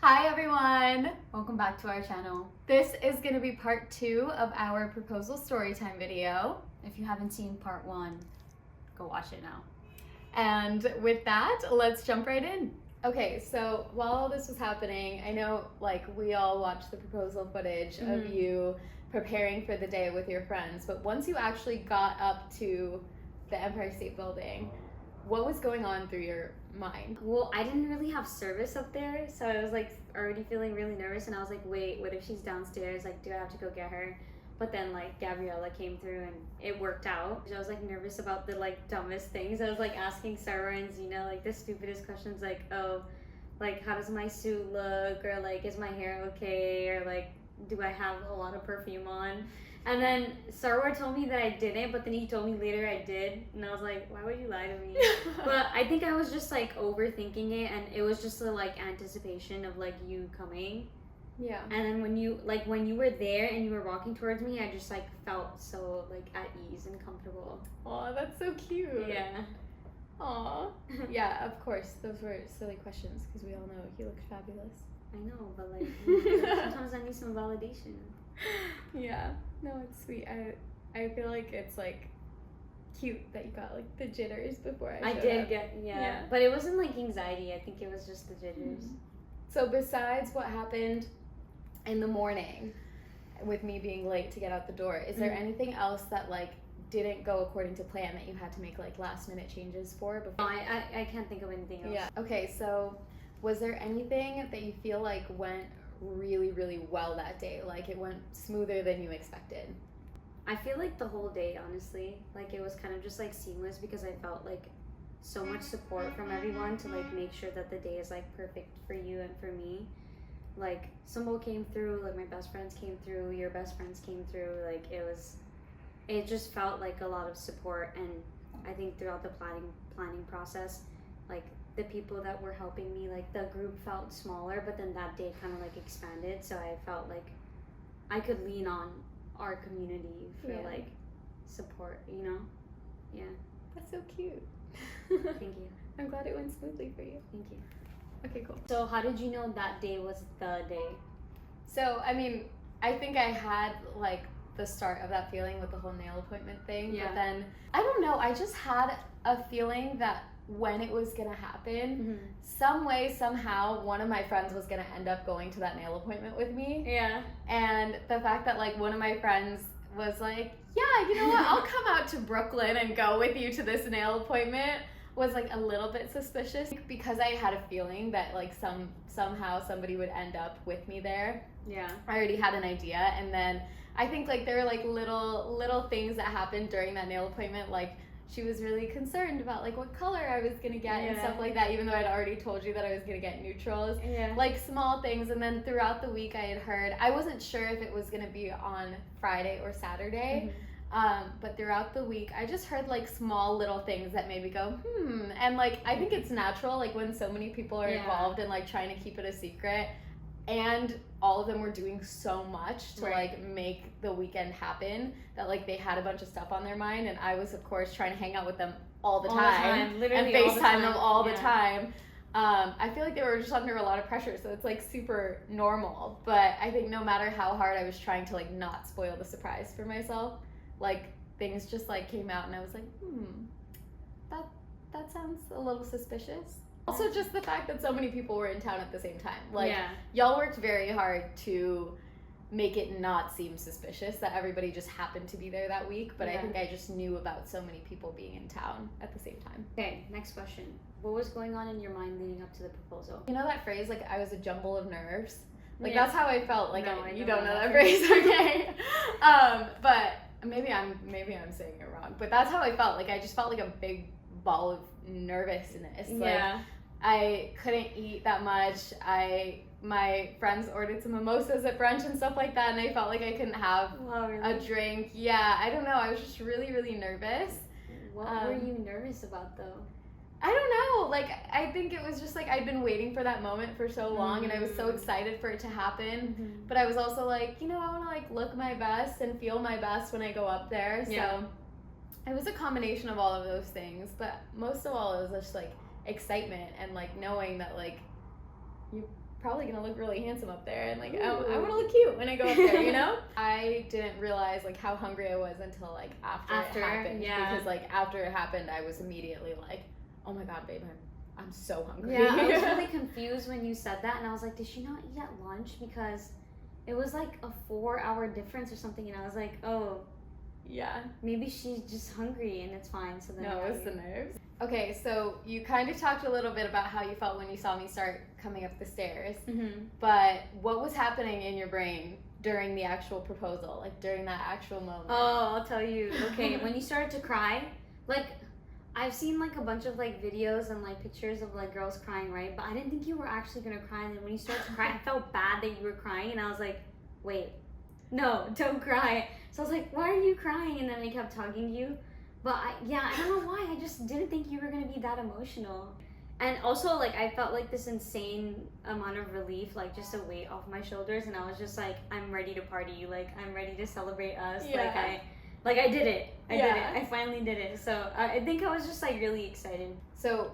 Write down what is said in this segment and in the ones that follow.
Hi everyone! Welcome back to our channel. This is going to be part 2 of our proposal storytime video. If you haven't seen part 1, go watch it now. And with that, let's jump right in. Okay, so while all this was happening, I know we all watched the proposal footage of you preparing for the day with your friends, but once you actually got up to the Empire State Building, what was going on through your mind? Well, I didn't really have service up there, so I was already feeling really nervous, and I was like, wait, what if she's downstairs? Do I have to go get her? But then Gabriella came through and it worked out. I was nervous about the dumbest things. I was asking Sarah and Zena the stupidest questions oh, how does my suit look? Or is my hair okay? Or do I have a lot of perfume on? And then Sarwar told me that I didn't, but then he told me later I did. And I was like, why would you lie to me? But I think I was just overthinking it, and it was just the anticipation of you coming. Yeah. And then when you were there and you were walking towards me, I just felt so at ease and comfortable. Aw, that's so cute. Yeah. Aw. Yeah, of course. Those were silly questions because we all know you look fabulous. I know, but sometimes I need some validation. Yeah. No, it's sweet. I feel like it's cute that you got the jitters before I showed up. Yeah. But it wasn't anxiety. I think it was just the jitters. So besides what happened in the morning with me being late to get out the door, is there anything else that didn't go according to plan that you had to make last minute changes for before? I can't think of anything else. Yeah. Okay, so was there anything that you feel went really, really well that day? It went smoother than you expected? I feel the whole day, honestly, it was kind of just seamless because I felt so much support from everyone to make sure that the day is perfect for you and for me. Sumbo came through, my best friends came through, your best friends came through. It just felt a lot of support. And I think throughout the planning process, the people that were helping me, the group felt smaller, but then that day kind of expanded, so I felt I could lean on our community for support, Yeah. That's so cute. Thank you. I'm glad it went smoothly for you. Thank you. Okay, cool. So how did you know that day was the day? So, I mean, I think I had the start of that feeling with the whole nail appointment thing, but then, I don't know, I just had a feeling that when it was gonna happen, some way, somehow, one of my friends was gonna end up going to that nail appointment with me. Yeah. And the fact that one of my friends was yeah, you know what, I'll come out to Brooklyn and go with you to this nail appointment was a little bit suspicious because I had a feeling that somehow somebody would end up with me there. Yeah. I already had an idea, and then I think there were little things that happened during that nail appointment, she was really concerned about what color I was gonna get and stuff like that, even though I'd already told you that I was gonna get neutrals. Yeah. Small things. And then throughout the week I had heard, I wasn't sure if it was gonna be on Friday or Saturday, but throughout the week I just heard small little things that made me go, and I think it's natural when so many people are involved and trying to keep it a secret, and all of them were doing so much to make the weekend happen that they had a bunch of stuff on their mind, and I was of course trying to hang out with them all the time. Literally and FaceTime them all the time. I feel they were just under a lot of pressure, so it's super normal, but I think no matter how hard I was trying to not spoil the surprise for myself, things just came out, and I was that sounds a little suspicious. Also, just the fact that so many people were in town at the same time. Y'all worked very hard to make it not seem suspicious that everybody just happened to be there that week, but I think I just knew about so many people being in town at the same time. Okay, next question. What was going on in your mind leading up to the proposal? You know that phrase, I was a jumble of nerves? That's how I felt. No, you don't know that phrase, okay? But maybe I'm saying it wrong, but that's how I felt. I just felt a big ball of nervousness. I couldn't eat that much. My friends ordered some mimosas at brunch and stuff like that, and I felt I couldn't have a drink. Yeah, I don't know. I was just really, really nervous. What were you nervous about though? I don't know. I think it was just I'd been waiting for that moment for so long, and I was so excited for it to happen. But I was also I want to look my best and feel my best when I go up there. So it was a combination of all of those things, but most of all it was just excitement and knowing that you probably gonna look really handsome up there, and like I want to look cute when I go up there, you know. I didn't realize like how hungry I was until like after it happened, because like after it happened, I was immediately like, oh my god, babe, I'm so hungry. Yeah, I was really confused when you said that, and I was like, did she not eat at lunch? Because it was like a 4-hour difference or something, and I was like, oh, yeah, maybe she's just hungry and it's fine. So then no, it was the nerves. Okay, so you kind of talked a little bit about how you felt when you saw me start coming up the stairs, but what was happening in your brain during the actual proposal, like during that actual moment? Oh, I'll tell you. Okay, when you started to cry, like, I've seen like a bunch of like videos and like pictures of like girls crying, right? But I didn't think you were actually gonna cry. And then when you started to cry, I felt bad that you were crying, and I was like, wait, no, don't cry. So I was like, why are you crying? And then I kept talking to you. But I don't know why. I just didn't think you were gonna be that emotional. And also, like, I felt like this insane amount of relief, like just a weight off my shoulders, and I was just like, I'm ready to party. Like, I'm ready to celebrate us. Yeah. Like I did it. I did it. I finally did it. So I think I was just like really excited. So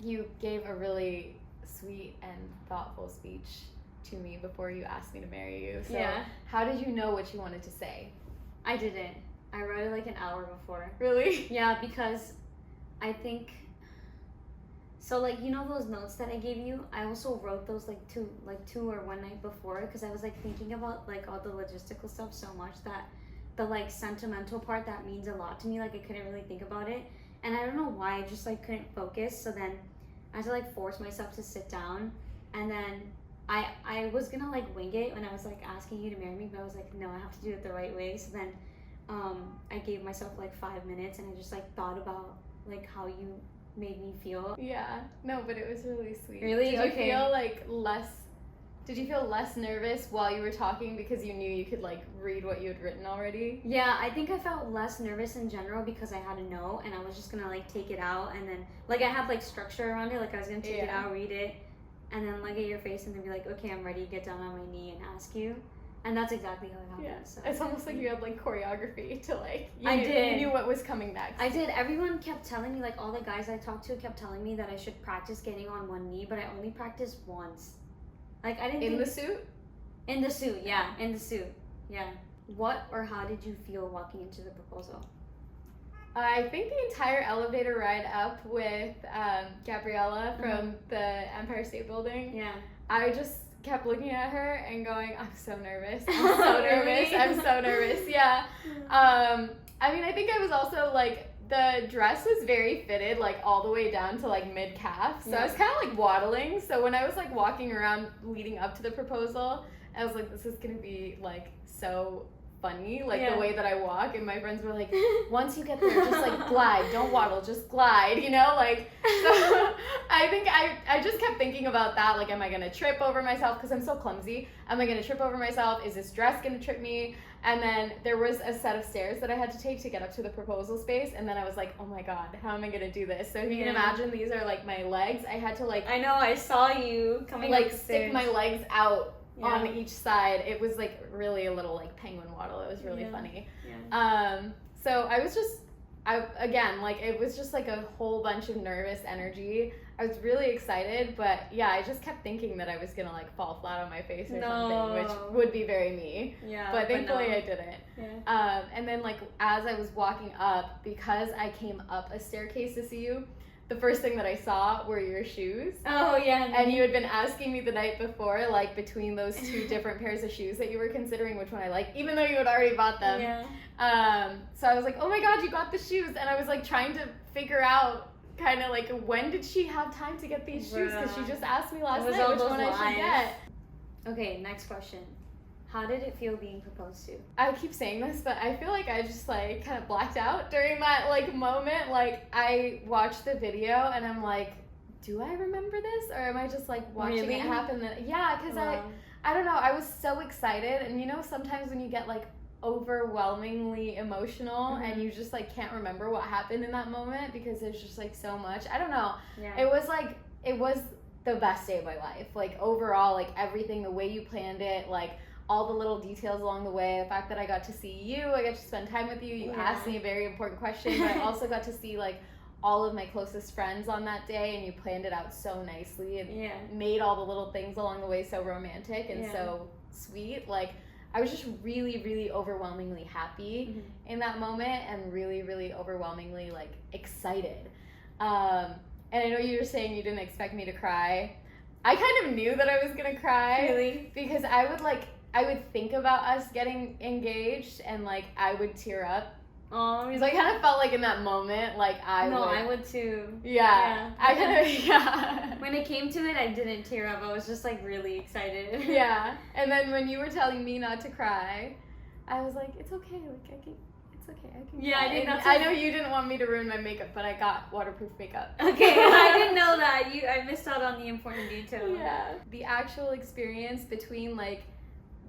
you gave a really sweet and thoughtful speech to me before you asked me to marry you. So how did you know what you wanted to say? I didn't. I wrote it like an hour before. Really? Yeah, because I think, so like, you know those notes that I gave you? I also wrote those like two or one night before, because I was like thinking about like all the logistical stuff so much that the like sentimental part that means a lot to me, like I couldn't really think about it, and I don't know why, I just like couldn't focus. So then I had to like force myself to sit down, and then I was gonna like wing it when I was like asking you to marry me, but I was like, no, I have to do it the right way. So then I gave myself like 5 minutes, and I just like thought about like how you made me feel. Yeah, no, but it was really sweet. Really? Did you feel like did you feel less nervous while you were talking because you knew you could like read what you had written already? Yeah, I think I felt less nervous in general because I had a note, and I was just gonna like take it out, and then like I had like structure around it, like I was gonna take it out, read it, and then look at your face and then be like, okay, I'm ready, get down on my knee and ask you. And that's exactly how it happened. Yeah. So. It's almost like you had like choreography to like, I did. You knew what was coming next. I did. Everyone kept telling me, like all the guys I talked to kept telling me that I should practice getting on one knee, but I only practiced once. Like I didn't. In the suit? In the suit, yeah. In the suit, yeah. What or how did you feel walking into the proposal? I think the entire elevator ride up with Gabriella from the Empire State Building. Yeah. I just kept looking at her and going, I'm so nervous. I'm so nervous. I'm so nervous. Yeah. I mean, I think I was also like, the dress was very fitted, like all the way down to like mid calf. So I was kind of like waddling. So when I was like walking around leading up to the proposal, I was like, this is going to be like so funny, like the way that I walk. And my friends were like, once you get there, just like glide, don't waddle, just glide, you know, like. So I think I just kept thinking about that, like, am I gonna trip over myself because I'm so clumsy? Am I gonna trip over myself? Is this dress gonna trip me? And then there was a set of stairs that I had to take to get up to the proposal space, and then I was like, oh my god, how am I gonna do this? So if you can imagine, these are like my legs. I had to like, I know, I saw you coming like up the stick stairs. my legs out on each side. It was like really a little like penguin waddle. It was really funny. So I was just, it was just like a whole bunch of nervous energy. I was really excited, but yeah, I just kept thinking that I was gonna like fall flat on my face or something, which would be very me. Yeah. But thankfully I didn't. Yeah. And then like as I was walking up, because I came up a staircase to see you, the first thing that I saw were your shoes. Oh, yeah. And you had been asking me the night before, like, between those two different pairs of shoes that you were considering which one I like, even though you had already bought them. Yeah. So I was like, oh my god, you got the shoes. And I was, like, trying to figure out kind of, like, when did she have time to get these shoes? Because she just asked me last night which one I should get. Okay, next question. How did it feel being proposed to? I keep saying this, but I feel like I just like kind of blacked out during that like moment. Like I watched the video and I'm like, do I remember this, or am I just like watching it happen? Yeah, because I don't know. I was so excited, and you know sometimes when you get like overwhelmingly emotional and you just like can't remember what happened in that moment because there's just like so much. I don't know. Yeah. It was the best day of my life. Like overall, like everything, the way you planned it, like all the little details along the way, the fact that I got to see you, I got to spend time with you, you asked me a very important question, but I also got to see like all of my closest friends on that day, and you planned it out so nicely and Yeah. made all the little things along the way so romantic and Yeah. so sweet. Like, I was just really, really overwhelmingly happy in that moment, and really, really overwhelmingly like excited. And I know you were saying you didn't expect me to cry. I kind of knew that I was gonna cry. Really? Because I would think about us getting engaged, and like I would tear up. Oh, Because I kind of felt like in that moment, like I would too. Yeah. I kind of, yeah. When it came to it, I didn't tear up. I was just like really excited. Yeah. And then when you were telling me not to cry, I was like, it's okay. Like, it's okay. I can Yeah, cry. I think And that's I know you didn't want me to ruin my makeup, but I got waterproof makeup. Okay, I didn't know that. I missed out on the important detail. Yeah. The actual experience between like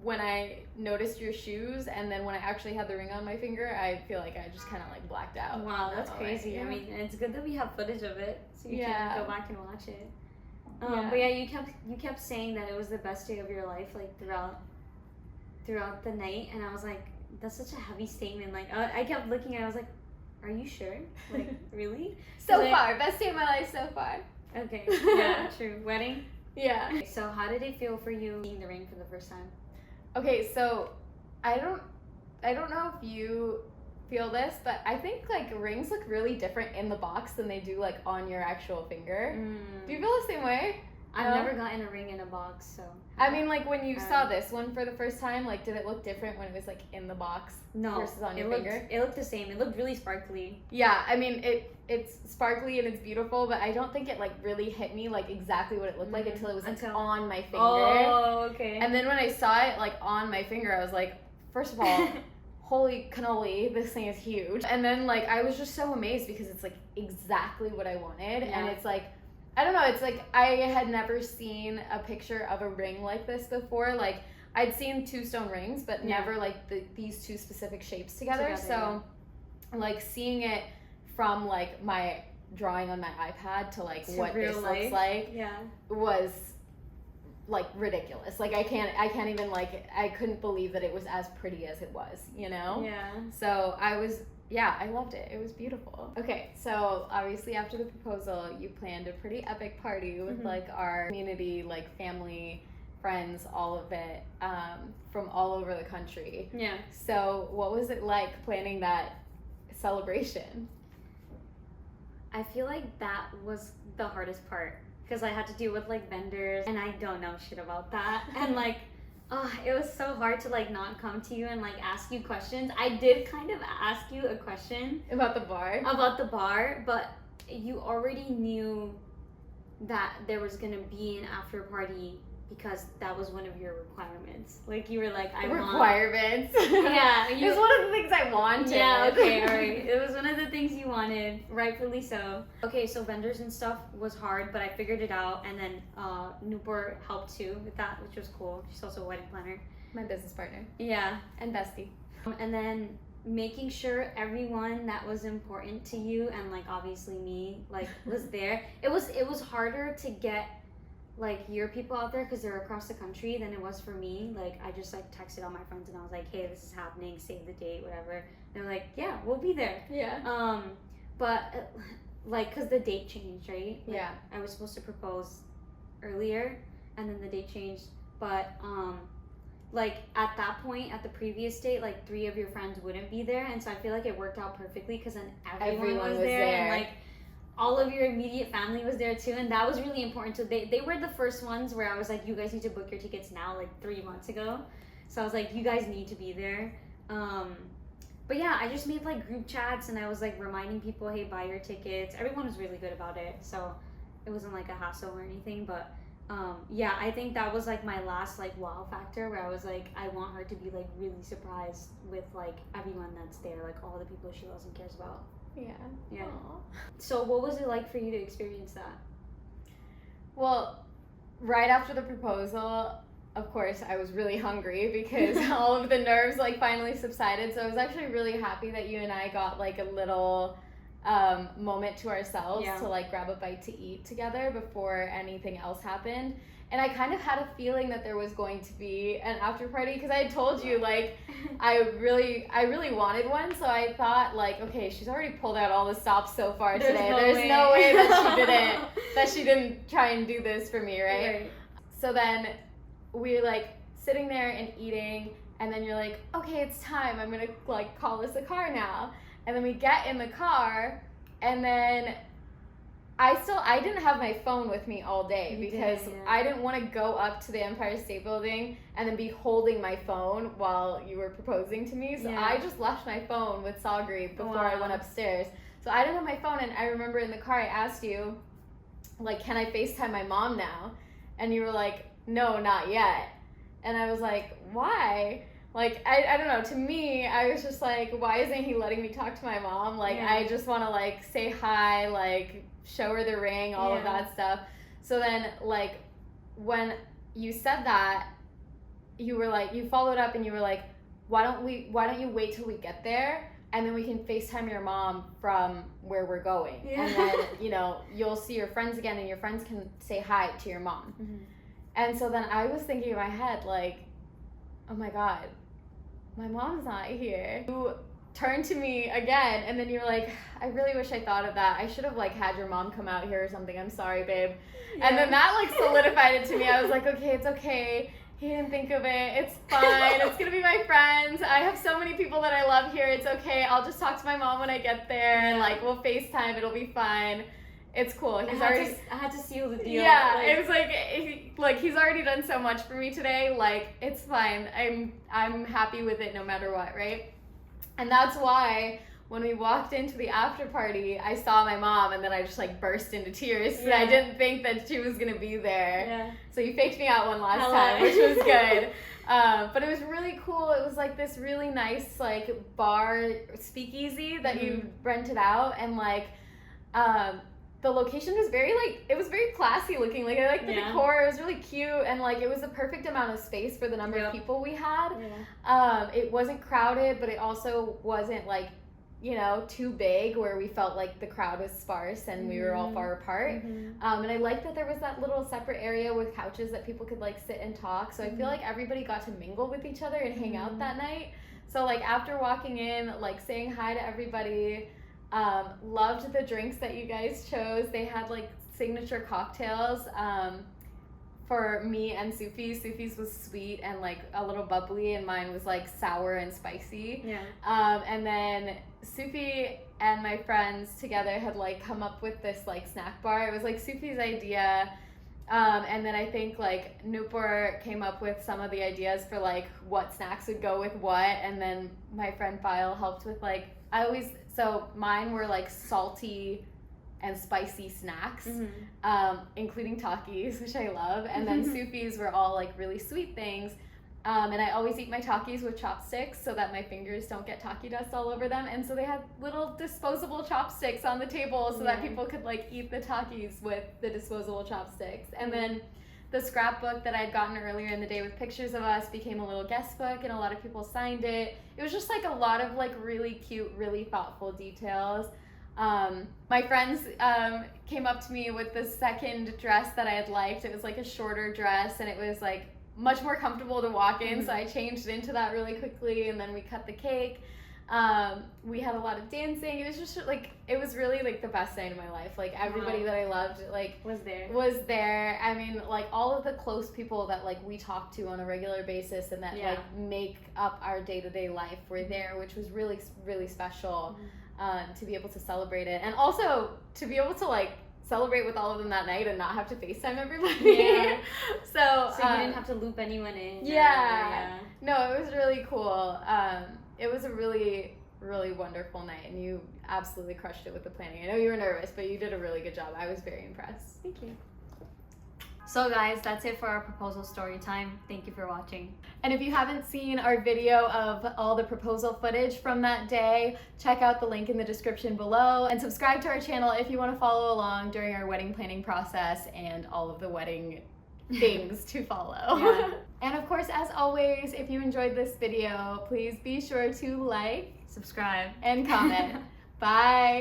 when I noticed your shoes and then when I actually had the ring on my finger, I feel like I just kind of like blacked out. Wow, in that's that moment. crazy. Yeah. I mean, it's good that we have footage of it, so you Yeah. can go back and watch it. Yeah. But yeah, you kept saying that it was the best day of your life, like throughout the night, and I was like, that's such a heavy statement. Like, I kept looking at it, I was like, are you sure? Like, really? So Like- far, best day of my life so far. Okay, yeah, true. Wedding? Yeah. Okay, so how did it feel for you seeing the ring for the first time? Okay, so I don't know if you feel this, but I think like rings look really different in the box than they do like on your actual finger. Do you feel the same way? I've No? never gotten a ring in a box, so. I mean, like when you saw this one for the first time, like did it look different when it was like in the box No, versus on your looked, finger? It looked the same. It looked really sparkly. Yeah, I mean it's sparkly and it's beautiful, but I don't think it like really hit me like exactly what it looked like until it was like on my finger. Oh, okay. And then when I saw it like on my finger, I was like, first of all, holy cannoli, this thing is huge. And then like I was just so amazed because it's like exactly what I wanted. Yeah. And it's like, I don't know, it's like I had never seen a picture of a ring like this before. Like I'd seen 2 stone rings, but Yeah. never like these 2 specific shapes together. Together, So like seeing it from like my drawing on my iPad to like To what real this life. looks like Yeah. was like ridiculous. Like I can't even like, I couldn't believe that it was as pretty as it was, you know? Yeah. So I loved it. It was beautiful. Okay, so obviously after the proposal, you planned a pretty epic party with like our community, like family, friends, all of it, from all over the country. Yeah. So what was it like planning that celebration? I feel like that was the hardest part because I had to deal with like vendors and I don't know shit about that. And like, it was so hard to like not come to you and like ask you questions. I did kind of ask you a question About the bar? about the bar, but you already knew that there was gonna be an after party because that was one of your requirements. Like you were like, I want. Requirements. Yeah, It was one of the things I wanted. Yeah, okay, alright. It was one of the things you wanted, rightfully so. Okay, so vendors and stuff was hard, but I figured it out, and then Newport helped too with that, which was cool. She's also a wedding planner. My business partner. Yeah. And bestie. And then making sure everyone that was important to you, and like obviously me, like was there. It was harder to get like your people out there because they're across the country than it was for me. Like I just like texted all my friends and I was like, hey, this is happening, save the date, whatever. They're like, yeah, we'll be there. Yeah. But like because the date changed, right? Like, Yeah. I was supposed to propose earlier and then the date changed, but like at that point at the previous date, like 3 of your friends wouldn't be there, and so I feel like it worked out perfectly because then everyone was there and like all of your immediate family was there too, and that was really important. So they were the first ones where I was like, you guys need to book your tickets now, like 3 months ago. So I was like, you guys need to be there. But yeah, I just made like group chats and I was like reminding people, hey, buy your tickets. Everyone was really good about it, so it wasn't like a hassle or anything. But yeah, I think that was like my last like wow factor where I was like, I want her to be like really surprised with like everyone that's there, like all the people she loves and cares about. Yeah. Yeah. Aww. So what was it like for you to experience that? Well, right after the proposal, of course, I was really hungry because all of the nerves like finally subsided. So I was actually really happy that you and I got like a little moment to ourselves to like grab a bite to eat together before anything else happened. And I kind of had a feeling that there was going to be an after party because I had told you, like, I really wanted one. So I thought, like, okay, she's already pulled out all the stops so far today. There's no way that she didn't try and do this for me, right? So then we're, like, sitting there and eating, and then you're like, okay, it's time. I'm going to, like, call us a car now. And then we get in the car, and then I didn't have my phone with me all day because I didn't want to go up to the Empire State Building and then be holding my phone while you were proposing to me. So I just left my phone with Sagri before I went upstairs. So I didn't have my phone, and I remember in the car I asked you, like, can I FaceTime my mom now? And you were like, no, not yet. And I was like, why? Like, I don't know, to me, I was just like, why isn't he letting me talk to my mom? Like, I just want to, like, say hi, like, show her the ring, all of that stuff. So then, like, when you said that, you were like, you followed up and you were like, why don't you wait till we get there, and then we can FaceTime your mom from where we're going. And then, you know, you'll see your friends again, and your friends can say hi to your mom. And so then I was thinking in my head, like, oh my God, my mom's not here. You turned to me again, and then you were like, I really wish I thought of that. I should have, like, had your mom come out here or something. I'm sorry, babe. And then that, like, solidified it to me. I was like, okay, it's okay. He didn't think of it. It's fine. It's going to be my friends. I have so many people that I love here. It's okay. I'll just talk to my mom when I get there, and, like, we'll FaceTime. It'll be fine. It's cool. I had to seal the deal. Yeah, like, it was like he's already done so much for me today. Like, it's fine. I'm happy with it no matter what, right? And that's why when we walked into the after party, I saw my mom, and then I just, like, burst into tears. Yeah. I didn't think that she was gonna be there. Yeah. So you faked me out one last time, which was good. But it was really cool. It was, like, this really nice, like, bar speakeasy that you rented out, and, like, the location was very, like, it was very classy looking. Like, I liked the decor. It was really cute, and, like, it was the perfect amount of space for the number of people we had. It wasn't crowded, but it also wasn't, like, you know, too big where we felt like the crowd was sparse and we were all far apart. And I liked that there was that little separate area with couches that people could, like, sit and talk. So I feel like everybody got to mingle with each other and hang out that night. So, like, after walking in, like, saying hi to everybody, loved the drinks that you guys chose. They had, like, signature cocktails for me and Sufi. Sufi's was sweet and, like, a little bubbly, and mine was, like, sour and spicy. And then Sufi and my friends together had, like, come up with this, like, snack bar. It was, like, Sufi's idea. And then I think, like, Nupur came up with some of the ideas for, like, what snacks would go with what, and then my friend File helped with, like, so mine were, like, salty and spicy snacks, including Takis, which I love, and then Sufi's were all, like, really sweet things, and I always eat my Takis with chopsticks so that my fingers don't get Taki dust all over them, and so they had little disposable chopsticks on the table so that people could, like, eat the Takis with the disposable chopsticks. And then the scrapbook that I'd gotten earlier in the day with pictures of us became a little guest book, and a lot of people signed it. It was just, like, a lot of, like, really cute, really thoughtful details. My friends came up to me with the second dress that I had liked. It was, like, a shorter dress, and it was, like, much more comfortable to walk in, so I changed into that really quickly, and then we cut the cake. We had a lot of dancing. It was just, like, it was really, like, the best night of my life. Like, everybody that I loved, like, was there. I mean, like, all of the close people that, like, we talk to on a regular basis and that like make up our day-to-day life were there, which was really, really special. To be able to celebrate it, and also to be able to, like, celebrate with all of them that night and not have to FaceTime everybody. So you didn't have to loop anyone in. No, it was really cool. It was a really, really wonderful night, and you absolutely crushed it with the planning. I know you were nervous, but you did a really good job. I was very impressed. Thank you. So guys, that's it for our proposal story time. Thank you for watching. And if you haven't seen our video of all the proposal footage from that day, check out the link in the description below, and subscribe to our channel if you want to follow along during our wedding planning process and all of the wedding things to follow. And of course, as always, if you enjoyed this video, please be sure to like, subscribe, and comment. Bye.